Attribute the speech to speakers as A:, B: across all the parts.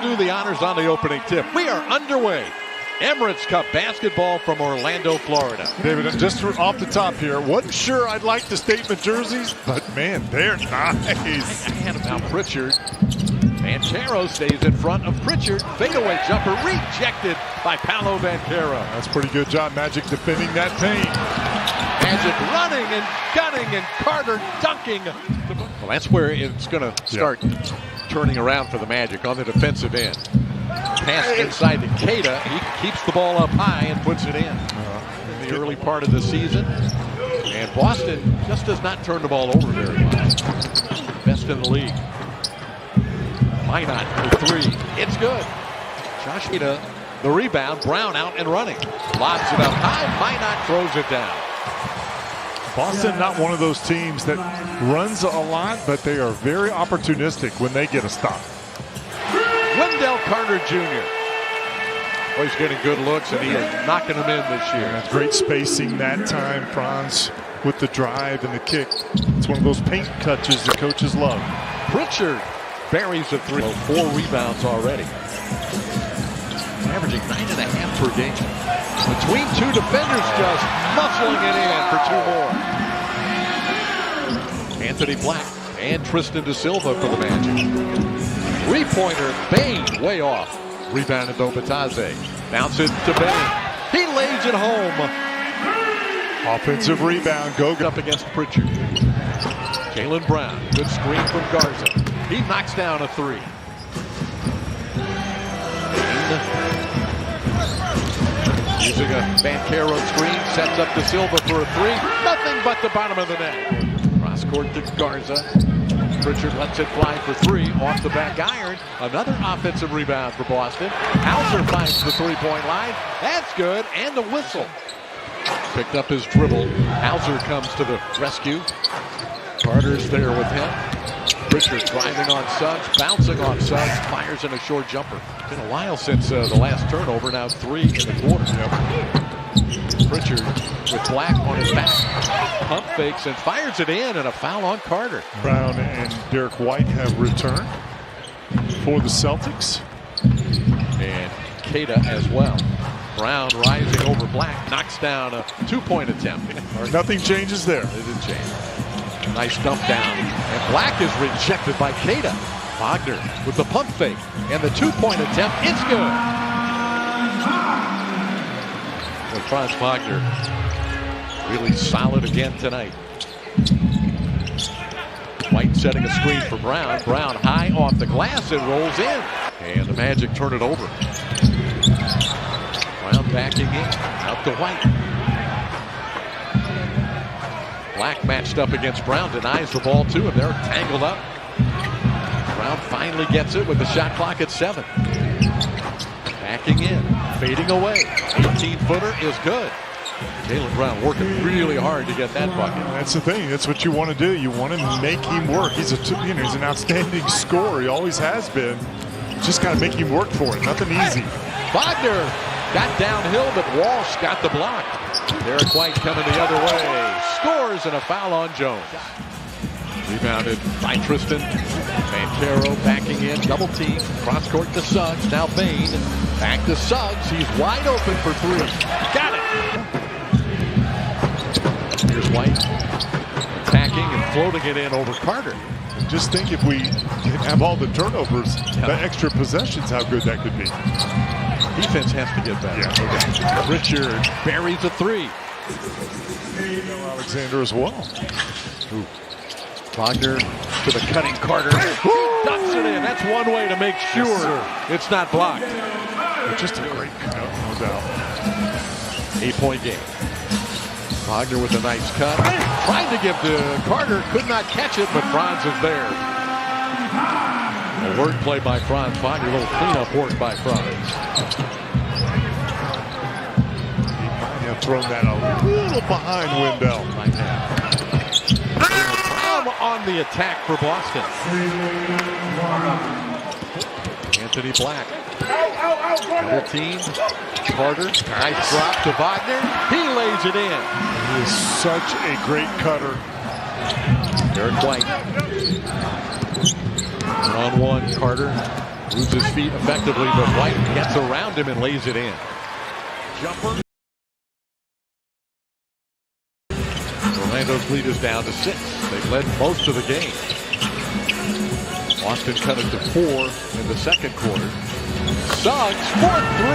A: Do the honors on the opening tip. We are underway. Emirates Cup basketball from Orlando, Florida.
B: David, just off the top here, wasn't sure I'd like the statement jerseys, but man, they're nice.
A: I had him now. Pritchard. Banchero stays in front of Pritchard. Fadeaway jumper rejected by Paolo Banchero.
B: That's a pretty good job, Magic, defending that paint.
A: Magic running and gunning and Carter dunking. Well, that's where it's going to start turning around for the Magic on the defensive end. Pass inside to Keita. He keeps the ball up high and puts it in the early part of the season. And Boston just does not turn the ball over very much. Best in the league. Minot for three. It's good. Josh Keita, the rebound. Brown out and running. Lobs it up high. Minot throws it down.
B: Boston, not one of those teams that runs a lot, but they are very opportunistic when they get a stop.
A: Wendell Carter Jr. Oh, he's getting good looks, and he is knocking them in this year.
B: That's great spacing that time, Franz, with the drive and the kick. It's one of those paint touches that coaches love.
A: Pritchard buries a three. 4 rebounds already. Averaging 9.5 per game. Between two defenders, just muscling it in for 2 more. Anthony Black and Tristan Da Silva for the Magic. Three-pointer, Bain, way off. Rebounded Bobataze. Bounce it to Bain. He lays it home.
B: Offensive rebound, go
A: Up against Pritchard. Jaylen Brown, good screen from Garza. He knocks down a 3. Using a Banchero screen, sets up Da Silva for a 3. Nothing but the bottom of the net. Cross court to Garza. Pritchard lets it fly for 3 off the back iron. Another offensive rebound for Boston. Hauser finds the 3-point line. That's good, and the whistle. Picked up his dribble. Hauser comes to the rescue. Carter's there with him. Pritchard driving on Suggs, bouncing off Suggs, fires in a short jumper. It's been a while since the last turnover, now 3 in the quarter. Pritchard with Black on his back. Pump fakes and fires it in, and a foul on Carter.
B: Brown and Derek White have returned for the Celtics.
A: And Keita as well. Brown rising over Black, knocks down a 2-point attempt.
B: Nothing changes there.
A: It didn't change. Nice dump down. And Black is rejected by Keita. Wagner with the pump fake. And the 2-point attempt. It's good. Well, Franz Wagner really solid again tonight. White setting a screen for Brown. Brown high off the glass. It rolls in. And the Magic turn it over. Brown backing in. Up to White. Black matched up against Brown, denies the ball to him. They're tangled up. Brown finally gets it with the shot clock at 7. Backing in, fading away. 18-footer is good. Jaylen Brown working really hard to get that bucket.
B: That's the thing. That's what you want to do. You want to make him work. He's he's an outstanding scorer. He always has been. Just got to make him work for it. Nothing easy.
A: Wagner got downhill, but Walsh got the block. Derek White coming the other way. Scores, and a foul on Jones. Rebounded by Tristan. Banchero backing in, double team. Cross court to Suggs. Now Bain. Back to Suggs. He's wide open for 3. Got it. Here's White. Attacking and floating it in over Carter.
B: Just think if we have all the turnovers, the extra possessions, how good that could be.
A: Defense has to get better.
B: Yeah, okay.
A: Richard buries a 3.
B: Alexander as well.
A: Ooh. Wagner to the cutting Carter. Ducks it in. That's one way to make sure it's not blocked.
B: But just a great cut, no doubt.
A: 8-point game. Wagner with a nice cut. Trying to give to Carter. Could not catch it, but Franz is there. A word play by Franz Wagner. A little cleanup work by Franz.
B: Thrown that a little behind Wendell.
A: Brown on the attack for Boston. Anthony Black. Double team. Carter. Nice drop to Wagner. He lays it in.
B: He is such a great cutter.
A: Derek White. 1-on-1, Carter. Moves his feet effectively, but White gets around him and lays it in. Jumper. Orlando's lead is down to 6. They've led most of the game. Boston cut it to 4 in the second quarter. Suggs for 3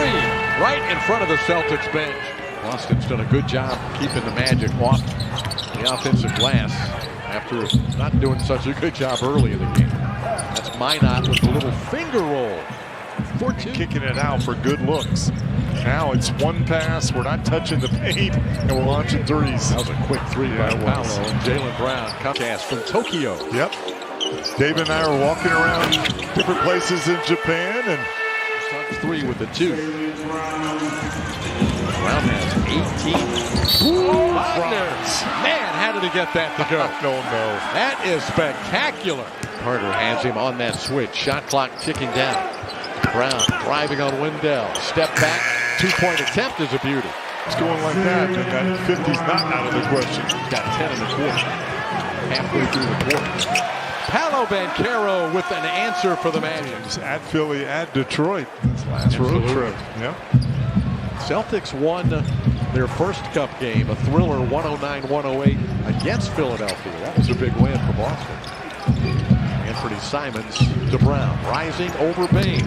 A: right in front of the Celtics bench. Boston's done a good job keeping the Magic off the offensive glass after not doing such a good job early in the game. That's Minot with a little finger roll. 4-2.
B: Kicking it out for good looks. Now it's one pass. We're not touching the paint, and we're launching threes.
A: That was a quick 3 by Paolo and Jaylen Brown. Cast from Tokyo.
B: Yep. Dave and I are walking around different places in Japan, and
A: Suggs 3 with the 2. Brown has 18. Ooh, Wagner. Man, how did he get that to go?
B: No.
A: That is spectacular. Carter has him on that switch. Shot clock ticking down. Brown driving on Wendell. Step back. 2-point attempt is a beauty.
B: It's going like that, and that 50's not out of the question.
A: He's got 10 in the quarter. Halfway through the quarter. Paolo Banchero with an answer for the Magic.
B: At Philly, at Detroit. Last road trip. Yep.
A: Celtics won their first cup game, a thriller 109-108 against Philadelphia. That was a big win for Boston. Anthony Simons to Brown, rising over Bain.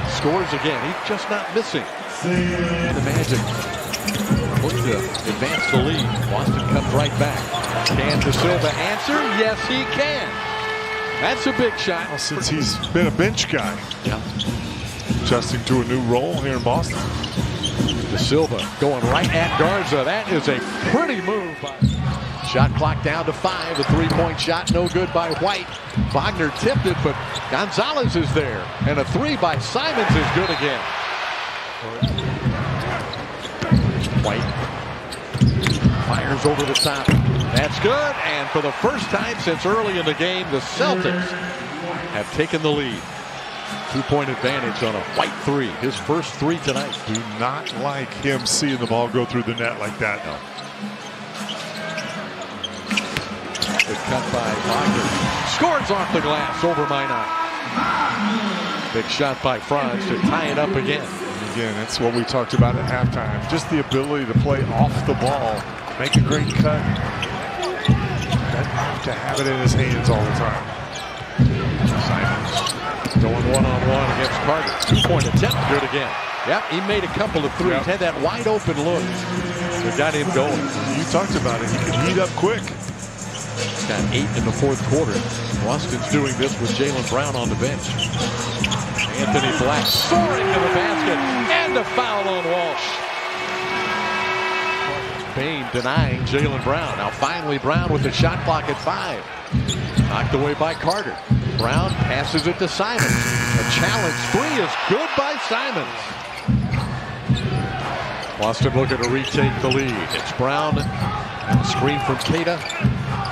A: Scores again. He's just not missing. The Magic look to advance the lead. Boston comes right back. Can De Silva answer? Yes, he can. That's a big shot.
B: Well, since he's been a bench guy.
A: Yeah.
B: Adjusting to a new role here in Boston.
A: De Silva going right at Garza. That is a pretty move. Shot clock down to 5. A 3-point shot, no good by White. Wagner tipped it, but Gonzalez is there. And a 3 by Simons is good again. White fires over the top. That's good. And for the first time since early in the game, the Celtics have taken the lead. 2-point advantage on a White 3. His first 3 tonight.
B: Do not like him seeing the ball go through the net like that.
A: No. Good cut by Wagner. Scores off the glass over Minot. Big shot by Franz to tie it up again.
B: Again, that's what we talked about at halftime. Just the ability to play off the ball. Make a great cut. To have it in his hands all the time.
A: Simons going one-on-one against Carter. 2-point attempt, good again. Yep, he made a couple of threes. Had that wide open look that got him going.
B: You talked about it. He can heat up quick.
A: He's got 8 in the fourth quarter. Boston's doing this with Jaylen Brown on the bench. Anthony Black soaring to the basket and a foul on Walsh. Bain denying Jaylen Brown. Now finally Brown with the shot clock at 5. Knocked away by Carter. Brown passes it to Simons. A challenge 3 is good by Simons. Boston looking to retake the lead. It's Brown. Screen from Keita.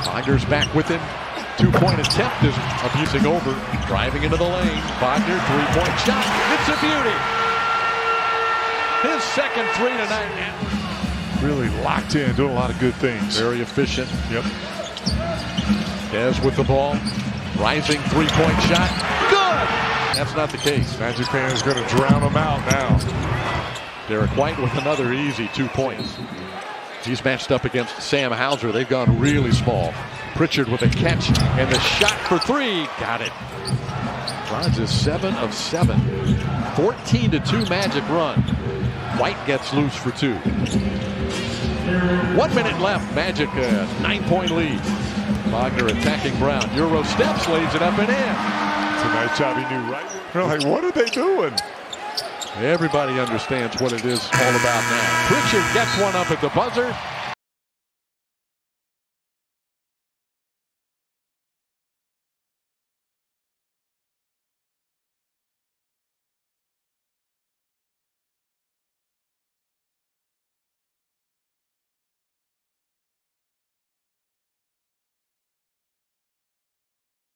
A: Wagner's back with him. 2-point attempt is abusing over. Driving into the lane. Wagner, 3-point shot. It's a beauty. His second 3 tonight.
B: Really locked in, doing a lot of good things.
A: Very efficient.
B: Yep.
A: Dez with the ball. Rising 3-point shot. Good! That's not the case.
B: Magic fan is going to drown him out now.
A: Derek White with another easy 2 points. He's matched up against Sam Hauser. They've gone really small. Pritchard with a catch and the shot for 3. Got it. Franz is 7 of 7. 14-2 Magic run. White gets loose for 2. 1 minute left. Magic 9-point lead. Wagner attacking Brown. Euro steps, lays it up and in.
B: It's a nice job. He knew right. We're like, what are they doing?
A: Everybody understands what it is all about now. Pritchard gets one up at the buzzer.